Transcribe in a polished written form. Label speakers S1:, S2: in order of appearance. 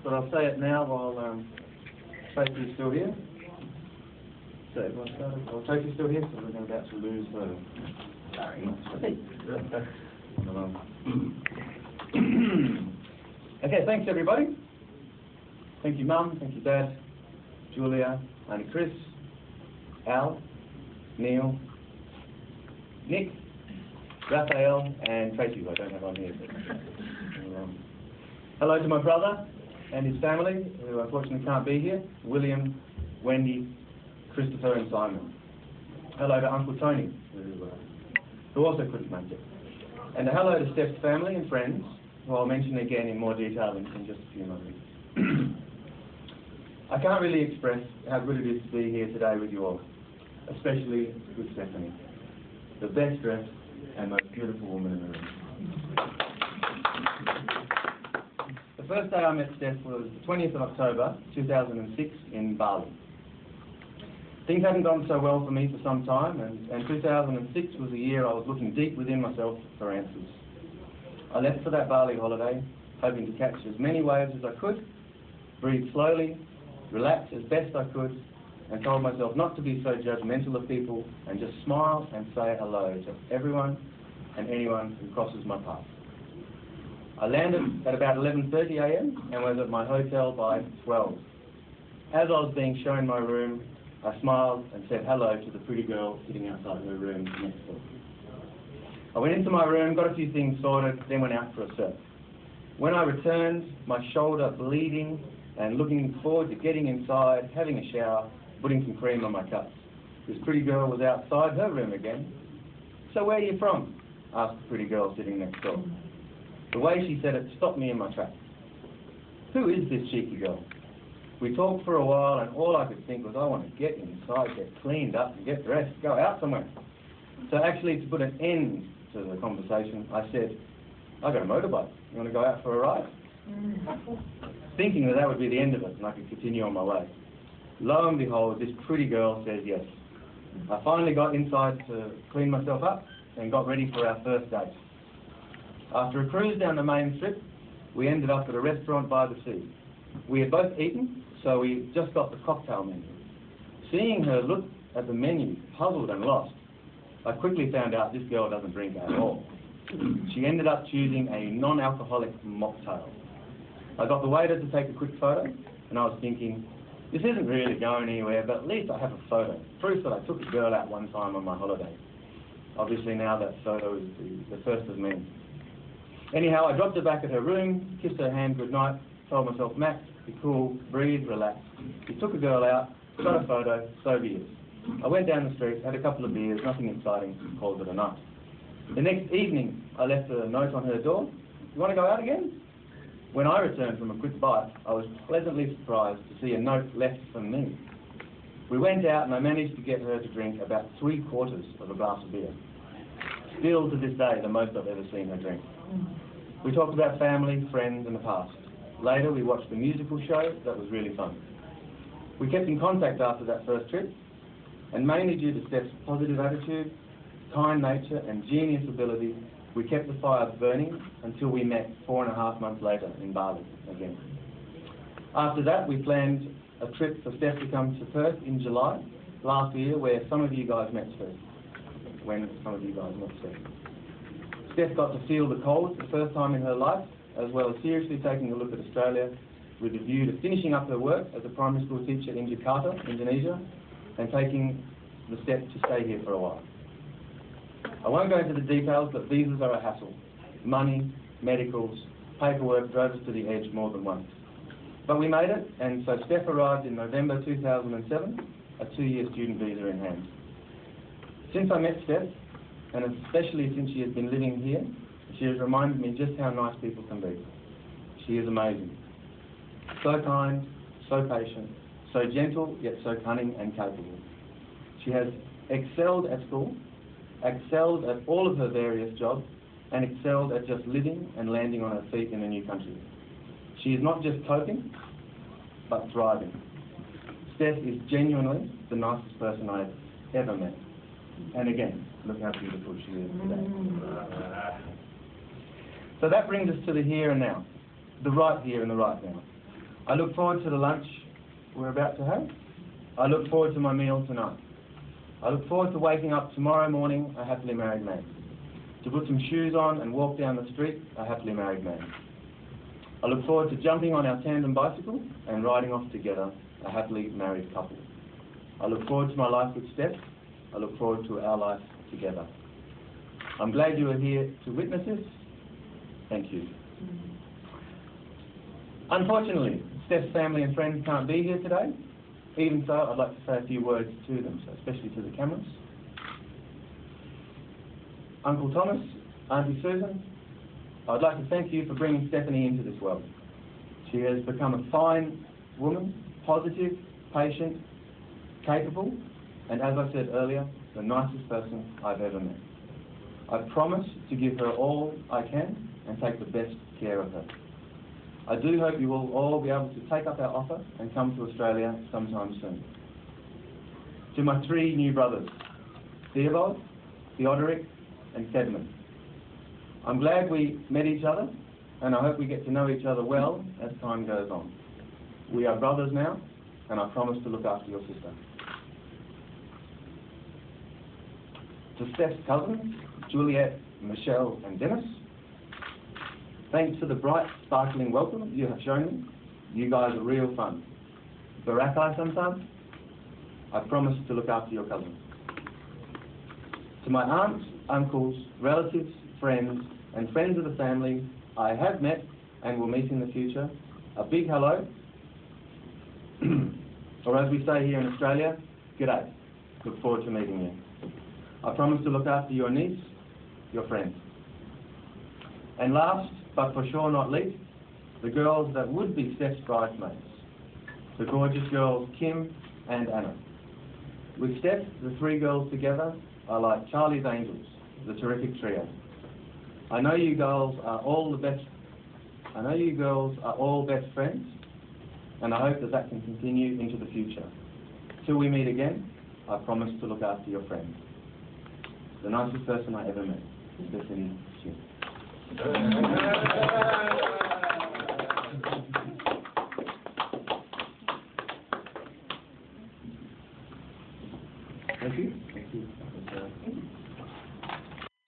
S1: but I'll say it now while Tracy's still here. So everyone started? Well, Tracy's still here, so we're about to lose her. Sorry. Okay, thanks everybody. Thank you, Mum. Thank you, Dad, Julia, Auntie Chris, Al, Neil, Nick, Raphael, and Tracy, who I don't have on here. Hello to my brother and his family, who unfortunately can't be here, William, Wendy, Christopher and Simon. Hello to Uncle Tony, who also couldn't make it. And a hello to Steph's family and friends, who I'll mention again in more detail in just a few moments. I can't really express how good it is to be here today with you all, especially with Stephanie, the best dressed and most beautiful woman in the room. The first day I met Steph was the 20th of October 2006 in Bali. Things hadn't gone so well for me for some time, and 2006 was a year I was looking deep within myself for answers. I left for that Bali holiday, hoping to catch as many waves as I could, breathe slowly, relax as best I could, and told myself not to be so judgmental of people and just smile and say hello to everyone and anyone who crosses my path. I landed at about 11:30 a.m. and was at my hotel by 12. As I was being shown my room, I smiled and said hello to the pretty girl sitting outside her room next door. I went into my room, got a few things sorted, then went out for a surf. When I returned, my shoulder bleeding and looking forward to getting inside, having a shower, putting some cream on my cuts. This pretty girl was outside her room again. "So where are you from?" asked the pretty girl sitting next door. The way she said it stopped me in my tracks. Who is this cheeky girl? We talked for a while and all I could think was I want to get inside, get cleaned up and get dressed, go out somewhere. So actually, to put an end to the conversation, I said, "I got a motorbike. You want to go out for a ride?" Thinking that would be the end of it and I could continue on my way. Lo and behold, this pretty girl says yes. I finally got inside to clean myself up and got ready for our first date. After a cruise down the main strip, we ended up at a restaurant by the sea. We had both eaten, so we just got the cocktail menu. Seeing her look at the menu, puzzled and lost, I quickly found out this girl doesn't drink at all. She ended up choosing a non-alcoholic mocktail. I got the waiter to take a quick photo, and I was thinking, this isn't really going anywhere, but at least I have a photo, proof that I took a girl out one time on my holiday. Obviously now that photo is the first of many. Anyhow, I dropped her back at her room, kissed her hand goodnight, told myself, Max, be cool, breathe, relax. We took a girl out, got a photo, so be it. I went down the street, had a couple of beers, nothing exciting, called it a night. The next evening, I left a note on her door. You want to go out again? When I returned from a quick bite, I was pleasantly surprised to see a note left from me. We went out and I managed to get her to drink about 3/4 of a glass of beer. Still to this day, the most I've ever seen her drink. We talked about family, friends and the past. Later, we watched a musical show that was really fun. We kept in contact after that first trip, and mainly due to Steph's positive attitude, kind nature and genius ability, we kept the fire burning until we met 4.5 months later in Bali again. After that, we planned a trip for Steph to come to Perth in July last year, where some of you guys met Steph. Steph got to feel the cold for the first time in her life, as well as seriously taking a look at Australia with a view to finishing up her work as a primary school teacher in Jakarta, Indonesia, and taking the step to stay here for a while. I won't go into the details, but visas are a hassle. Money, medicals, paperwork drove us to the edge more than once. But we made it, and so Steph arrived in November 2007, a 2-year student visa in hand. Since I met Steph, and especially since she has been living here, she has reminded me just how nice people can be. She is amazing. So kind, so patient, so gentle, yet so cunning and capable. She has excelled at school, excelled at all of her various jobs, and excelled at just living and landing on her feet in a new country. She is not just coping, but thriving. Steph is genuinely the nicest person I have ever met. And again, look how beautiful she is today. So that brings us to the here and now, the right here and the right now. I look forward to the lunch we're about to have. I look forward to my meal tonight. I look forward to waking up tomorrow morning a happily married man. To put some shoes on and walk down the street a happily married man. I look forward to jumping on our tandem bicycle and riding off together a happily married couple. I look forward to my life with Steph. I look forward to our life together. I'm glad you are here to witness this. Thank you. Unfortunately, Steph's family and friends can't be here today. Even so, I'd like to say a few words to them, so especially to the cameras. Uncle Thomas, Auntie Susan, I'd like to thank you for bringing Stephanie into this world. She has become a fine woman, positive, patient, capable, and as I said earlier, the nicest person I've ever met. I promise to give her all I can and take the best care of her. I do hope you will all be able to take up our offer and come to Australia sometime soon. To my 3 new brothers, Theobald, Theodoric, and Sedman. I'm glad we met each other, and I hope we get to know each other well as time goes on. We are brothers now, and I promise to look after your sister. To Steph's cousins, Juliet, Michelle, and Dennis, thanks for the bright, sparkling welcome you have shown me. You guys are real fun. Barakai sometimes. I promise to look after your cousins. To my aunts, uncles, relatives, friends, and friends of the family I have met and will meet in the future, a big hello, or as we say here in Australia, g'day. Look forward to meeting you. I promise to look after your niece, your friend. And last, but for sure not least, the girls that would be Steph's bridesmaids, the gorgeous girls Kim and Anna. With Steph, the 3 girls together are like Charlie's Angels, the terrific trio. I know you girls are all best friends, and I hope that can continue into the future. Till we meet again, I promise to look after your friend. The nicest person I ever met, Stephanie Chin. Thank you. Thank you.